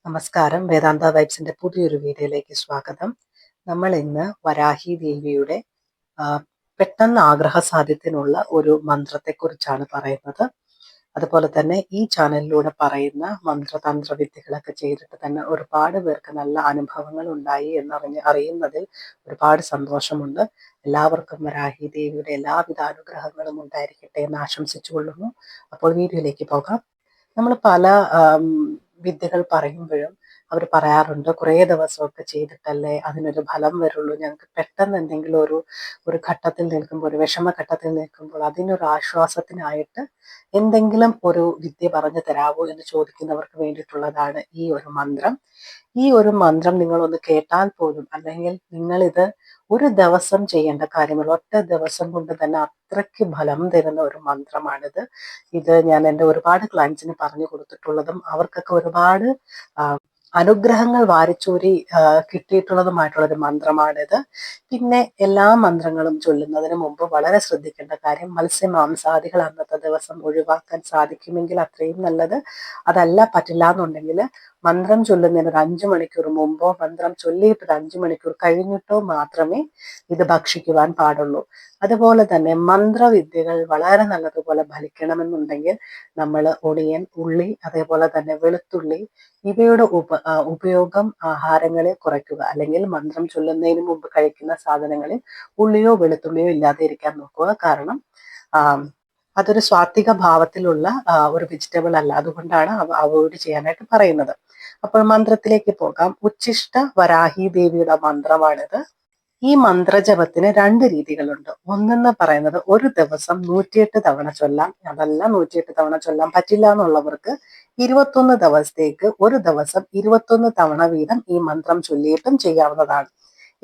നമസ്കാരം. വേദാന്ത വൈബ്സിന്റെ പുതിയൊരു വീഡിയോയിലേക്ക് സ്വാഗതം. നമ്മൾ ഇന്ന് വരാഹി ദേവിയുടെ പെട്ടെന്ന് ആഗ്രഹസാധ്യത്തിനുള്ള ഒരു മന്ത്രത്തെക്കുറിച്ചാണ് പറയുന്നത്. അതുപോലെ തന്നെ ഈ ചാനലിലൂടെ പറയുന്ന മന്ത്രതന്ത്ര വിദ്യകളൊക്കെ ചെയ്തിട്ട് തന്നെ ഒരുപാട് പേർക്ക് നല്ല അനുഭവങ്ങൾ ഉണ്ടായി അറിയുന്നതിൽ ഒരുപാട് സന്തോഷമുണ്ട്. എല്ലാവർക്കും വരാഹി ദേവിയുടെ എല്ലാവിധ അനുഗ്രഹങ്ങളും ഉണ്ടായിരിക്കട്ടെ എന്ന് ആശംസിച്ചുകൊള്ളുന്നു. അപ്പോൾ വീഡിയോയിലേക്ക് പോകാം. നമ്മൾ പല വിദ്യകൾ പറയുമ്പോഴും അവർ പറയാറുണ്ട്, കുറേ ദിവസമൊക്കെ ചെയ്തിട്ടല്ലേ അതിനൊരു ഫലം വരുള്ളൂ. ഞങ്ങൾക്ക് പെട്ടെന്ന് എന്തെങ്കിലും ഒരു ഘട്ടത്തിൽ നിൽക്കുമ്പോൾ, ഒരു വിഷമഘട്ടത്തിൽ നിൽക്കുമ്പോൾ അതിനൊരു ആശ്വാസത്തിനായിട്ട് എന്തെങ്കിലും ഒരു വിദ്യ പറഞ്ഞു തരാമോ എന്ന് ചോദിക്കുന്നവർക്ക് വേണ്ടിയിട്ടുള്ളതാണ് ഈ ഒരു മന്ത്രം. ഈ ഒരു മന്ത്രം നിങ്ങളൊന്ന് കേട്ടാൽ പോലും, അല്ലെങ്കിൽ നിങ്ങളിത് ഒരു ദിവസം ചെയ്യേണ്ട കാര്യങ്ങൾ, ഒറ്റ ദിവസം കൊണ്ട് തന്നെ അത്രയ്ക്ക് ഫലം തരുന്ന ഒരു മന്ത്രമാണിത്. ഇത് ഞാൻ എൻ്റെ ഒരുപാട് ക്ലയൻസിന് പറഞ്ഞു കൊടുത്തിട്ടുള്ളതും അവർക്കൊക്കെ ഒരുപാട് അനുഗ്രഹങ്ങൾ വാരിച്ചൂരി കിട്ടിയിട്ടുള്ളതുമായിട്ടുള്ളൊരു മന്ത്രമാണിത്. പിന്നെ എല്ലാ മന്ത്രങ്ങളും ചൊല്ലുന്നതിന് മുമ്പ് വളരെ ശ്രദ്ധിക്കേണ്ട കാര്യം, മത്സ്യമാംസാദികൾ അന്നത്തെ ദിവസം ഒഴിവാക്കാൻ സാധിക്കുമെങ്കിൽ അത്രയും നല്ലത്. അതല്ല പറ്റില്ല എന്നുണ്ടെങ്കിൽ മന്ത്രം ചൊല്ലുന്നതിന് ഒരു 5 മണിക്കൂർ മുമ്പോ മന്ത്രം ചൊല്ലിയിട്ട് ഒരു 5 മണിക്കൂർ കഴിഞ്ഞിട്ടോ മാത്രമേ ഇത് ഭക്ഷിക്കുവാൻ പാടുള്ളൂ. അതുപോലെ തന്നെ മന്ത്രവിദ്യകൾ വളരെ നല്ലതുപോലെ ഫലിക്കണമെന്നുണ്ടെങ്കിൽ നമ്മൾ ഒണിയൻ, ഉള്ളി, അതേപോലെ തന്നെ വെളുത്തുള്ളി ഇവയുടെ ഉപയോഗം ആഹാരങ്ങളിൽ കുറയ്ക്കുക. അല്ലെങ്കിൽ മന്ത്രം ചൊല്ലുന്നതിന് മുമ്പ് കഴിക്കുന്ന സാധനങ്ങളിൽ ഉള്ളിയോ വെളുത്തുള്ളിയോ ഇല്ലാതെ ഇരിക്കാൻ നോക്കുക. കാരണം അതൊരു സ്വാത്വിക ഭാവത്തിലുള്ള ഒരു വെജിറ്റബിൾ അല്ല. അതുകൊണ്ടാണ് അവോയ്ഡ് ചെയ്യാനായിട്ട് പറയുന്നത്. അപ്പോൾ മന്ത്രത്തിലേക്ക് പോകാം. ഉച്ഛിഷ്ട വരാഹി ദേവിയുടെ മന്ത്രമാണിത്. ഈ മന്ത്രജപത്തിന് 2 രീതികളുണ്ട്. ഒന്നെന്ന് പറയുന്നത് ഒരു ദിവസം 108 തവണ ചൊല്ലാം. അതല്ല 108 തവണ ചൊല്ലാൻ പറ്റില്ല എന്നുള്ളവർക്ക് 21 ദിവസത്തേക്ക് ഒരു ദിവസം 21 തവണ വീതം ഈ മന്ത്രം ചൊല്ലിയിട്ടും ചെയ്യാവുന്നതാണ്.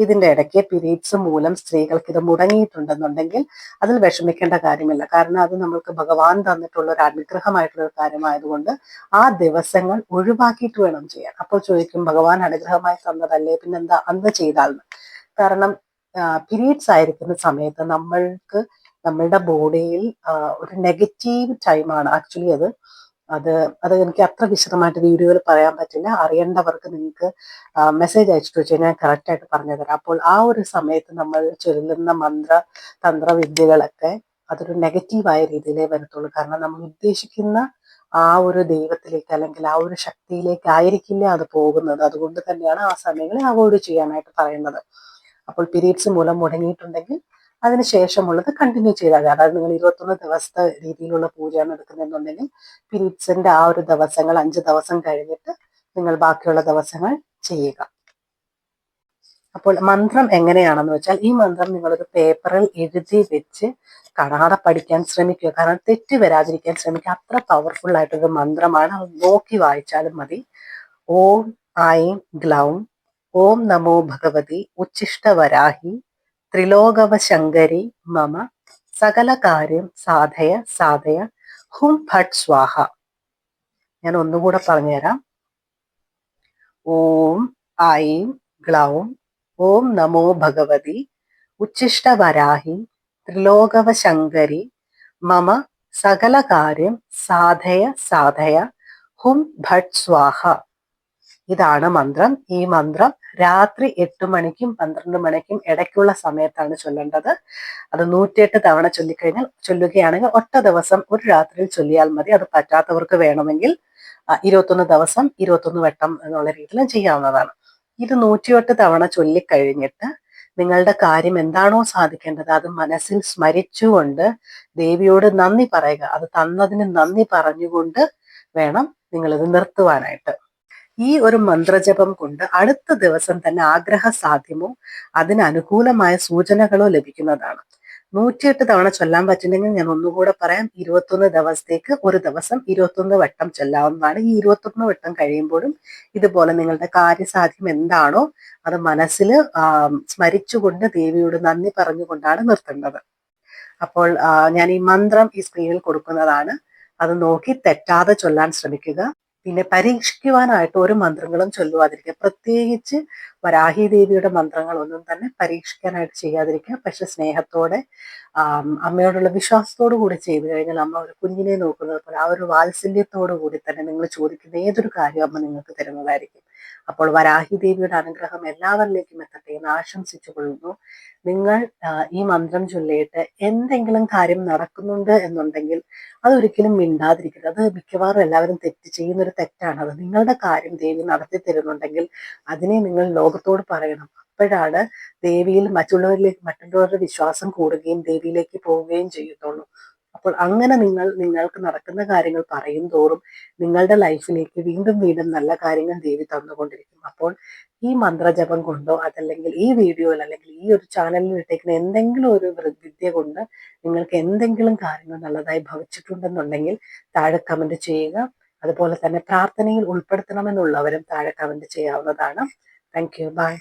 ഇതിന്റെ ഇടയ്ക്ക് പീരീഡ്സ് മൂലം സ്ത്രീകൾക്ക് ഇത് മുടങ്ങിയിട്ടുണ്ടെന്നുണ്ടെങ്കിൽ അതിൽ വിഷമിക്കേണ്ട കാര്യമില്ല. കാരണം അത് നമ്മൾക്ക് ഭഗവാൻ തന്നിട്ടുള്ള ഒരു അനുഗ്രഹമായിട്ടുള്ള ഒരു കാര്യമായതുകൊണ്ട് ആ ദിവസങ്ങൾ ഒഴിവാക്കിയിട്ട് വേണം ചെയ്യാൻ. അപ്പോൾ ചോദിക്കും, ഭഗവാൻ അനുഗ്രഹമായി തന്നതല്ലേ, പിന്നെന്താ അന്ന് ചെയ്താൽ? കാരണം പീരീഡ്സ് ആയിരിക്കുന്ന സമയത്ത് നമ്മളുടെ ബോഡിയിൽ ഒരു നെഗറ്റീവ് ടൈമാണ് ആക്ച്വലി അത് എനിക്ക് അത്ര വിശദമായിട്ട് വീഡിയോയിൽ പറയാൻ പറ്റില്ല. അറിയേണ്ടവർക്ക് നിങ്ങൾക്ക് മെസ്സേജ് അയച്ചിട്ട് വെച്ച് കഴിഞ്ഞാൽ കറക്റ്റായിട്ട് പറഞ്ഞു തരാം. അപ്പോൾ ആ ഒരു സമയത്ത് നമ്മൾ ചൊല്ലുന്ന തന്ത്രവിദ്യകളൊക്കെ അതൊരു നെഗറ്റീവായ രീതിയിലേ വരത്തുള്ളൂ. കാരണം നമ്മൾ ഉദ്ദേശിക്കുന്ന ആ ഒരു ദൈവത്തിലേക്ക് അല്ലെങ്കിൽ ആ ഒരു ശക്തിയിലേക്ക് ആയിരിക്കില്ല അത് പോകുന്നത്. അതുകൊണ്ട് തന്നെയാണ് ആ സമയങ്ങളിൽ അവോയ്ഡ് ചെയ്യാനായിട്ട് പറയുന്നത്. അപ്പോൾ പീരീഡ്സ് മൂലം മുടങ്ങിയിട്ടുണ്ടെങ്കിൽ അതിനുശേഷമുള്ളത് കണ്ടിന്യൂ ചെയ്താൽ മതി. അതായത് നിങ്ങൾ 21 ദിവസത്തെ രീതിയിലുള്ള പൂജയാണ് എടുക്കുന്നതെന്നുണ്ടെങ്കിൽ പീരീഡ്സിന്റെ ആ ഒരു ദിവസങ്ങൾ 5 ദിവസം കഴിഞ്ഞിട്ട് നിങ്ങൾ ബാക്കിയുള്ള ദിവസങ്ങൾ ചെയ്യുക. അപ്പോൾ മന്ത്രം എങ്ങനെയാണെന്ന് വെച്ചാൽ, ഈ മന്ത്രം നിങ്ങളൊരു പേപ്പറിൽ എഴുതി വെച്ച് കാണാതെ പഠിക്കാൻ ശ്രമിക്കുക. കാരണം തെറ്റ് വരാതിരിക്കാൻ ശ്രമിക്കുക. അത്ര പവർഫുൾ ആയിട്ടൊരു മന്ത്രമാണ്. അത് നോക്കി വായിച്ചാലും മതി. ഓം ഐം ഗ്ലൗം ഓം നമോ ഭഗവതി ഉച്ഛിഷ്ടവരാഹി ത്രിലോകവശങ്കരി മമ സകല കാര്യം സാധയ സാധയ ഹും ഫട്ട് സ്വാഹ. ഞാൻ ഒന്നുകൂടെ പറഞ്ഞുതരാം. ഓം ഐം ഗ്ലൗം ഓം നമോ ഭഗവതി ഉച്ഛിഷ്ടവരാഹി ത്രിലോകവശങ്കരി മമ സകല കാര്യം സാധയ സാധയ ഹും ഭട്ട് സ്വാഹ. ഇതാണ് മന്ത്രം. ഈ മന്ത്രം രാത്രി 8 മണിക്കും 12 മണിക്കും ഇടയ്ക്കുള്ള സമയത്താണ് ചൊല്ലേണ്ടത്. അത് 108 തവണ ചൊല്ലുകയാണെങ്കിൽ ഒറ്റ ദിവസം ഒരു രാത്രിയിൽ ചൊല്ലിയാൽ മതി. അത് പറ്റാത്തവർക്ക് വേണമെങ്കിൽ 21 ദിവസം 21 വട്ടം എന്നുള്ള രീതിയിലും ചെയ്യാവുന്നതാണ്. ഇത് 108 തവണ ചൊല്ലിക്കഴിഞ്ഞിട്ട് നിങ്ങളുടെ കാര്യം എന്താണോ സാധിക്കേണ്ടത് അത് മനസ്സിൽ സ്മരിച്ചുകൊണ്ട് ദേവിയോട് നന്ദി പറയുക. അത് തന്നതിന് നന്ദി പറഞ്ഞുകൊണ്ട് വേണം നിങ്ങളിത് നിർത്തുവാനായിട്ട്. ഈ ഒരു മന്ത്രജപം കൊണ്ട് അടുത്ത ദിവസം തന്നെ ആഗ്രഹ സാധ്യമോ അതിന് അനുകൂലമായ സൂചനകളോ ലഭിക്കുന്നതാണ്. 108 തവണ ചൊല്ലാൻ പറ്റില്ലെങ്കിൽ ഞാൻ ഒന്നുകൂടെ പറയാം, 21 ദിവസത്തേക്ക് ഒരു ദിവസം 21 വട്ടം ചൊല്ലാവുന്നതാണ്. ഈ 21 വട്ടം കഴിയുമ്പോഴും ഇതുപോലെ നിങ്ങളുടെ കാര്യസാധ്യം എന്താണോ അത് മനസ്സിൽ സ്മരിച്ചുകൊണ്ട് ദേവിയോട് നന്ദി പറഞ്ഞുകൊണ്ടാണ് നിർത്തേണ്ടത്. അപ്പോൾ ഞാൻ ഈ മന്ത്രം ഈ സ്ക്രീനിൽ കൊടുക്കുന്നതാണ്. അത് നോക്കി തെറ്റാതെ ചൊല്ലാൻ ശ്രമിക്കുക. പിന്നെ പരീക്ഷിക്കുവാനായിട്ട് ഒരു മന്ത്രങ്ങളും ചൊല്ലുവാതിരിക്കുക. പ്രത്യേകിച്ച് വരാഹി ദേവിയുടെ മന്ത്രങ്ങളൊന്നും തന്നെ പരീക്ഷിക്കാനായിട്ട് ചെയ്യാതിരിക്കുക. പക്ഷെ സ്നേഹത്തോടെ അമ്മയോടുള്ള വിശ്വാസത്തോടു കൂടി ചെയ്തു കഴിഞ്ഞാൽ അമ്മ ഒരു കുഞ്ഞിനെ നോക്കുന്നത് പോലെ ആ ഒരു വാത്സല്യത്തോടു കൂടി തന്നെ നിങ്ങൾ ചോദിക്കുന്ന ഏതൊരു കാര്യം അമ്മ നിങ്ങൾക്ക് തരുന്നതായിരിക്കും. അപ്പോൾ വരാഹി ദേവിയുടെ അനുഗ്രഹം എല്ലാവരിലേക്കും എത്തട്ടെ എന്ന് ആശംസിച്ചു കൊള്ളുന്നു. നിങ്ങൾ ഈ മന്ത്രം ചൊല്ലിയിട്ട് എന്തെങ്കിലും കാര്യം നടക്കുന്നുണ്ട് എന്നുണ്ടെങ്കിൽ അതൊരിക്കലും മിണ്ടാതിരിക്കരുത്. അത് മിക്കവാറും എല്ലാവരും തെറ്റ് ചെയ്യുന്നൊരു തെറ്റാണ്. അത് നിങ്ങളുടെ കാര്യം ദേവി നടത്തി തരുന്നുണ്ടെങ്കിൽ അതിനെ നിങ്ങൾ ലോകത്തോട് പറയണം. അപ്പോഴാണ് ദേവിയിൽ മറ്റുള്ളവരുടെ വിശ്വാസം കൂടുകയും ദേവിയിലേക്ക് പോവുകയും ചെയ്യത്തുള്ളൂ. അപ്പോൾ അങ്ങനെ നിങ്ങൾക്ക് നടക്കുന്ന കാര്യങ്ങൾ പറയും തോറും നിങ്ങളുടെ ലൈഫിലേക്ക് വീണ്ടും വീണ്ടും നല്ല കാര്യങ്ങൾ ദേവി തന്നുകൊണ്ടിരിക്കും. അപ്പോൾ ഈ മന്ത്രജപം കൊണ്ടോ അതല്ലെങ്കിൽ ഈ വീഡിയോയിൽ അല്ലെങ്കിൽ ഈ ഒരു ചാനലിൽ ഇട്ടേക്കുന്ന എന്തെങ്കിലും ഒരു വിദ്യ കൊണ്ട് നിങ്ങൾക്ക് എന്തെങ്കിലും കാര്യങ്ങൾ നല്ലതായി ഭവിച്ചിട്ടുണ്ടെന്നുണ്ടെങ്കിൽ താഴെ കമന്റ് ചെയ്യുക. അതുപോലെ തന്നെ പ്രാർത്ഥനയിൽ ഉൾപ്പെടുത്തണമെന്നുള്ളവരും താഴെ കമന്റ് ചെയ്യാവുന്നതാണ്. Thank you. ബൈ.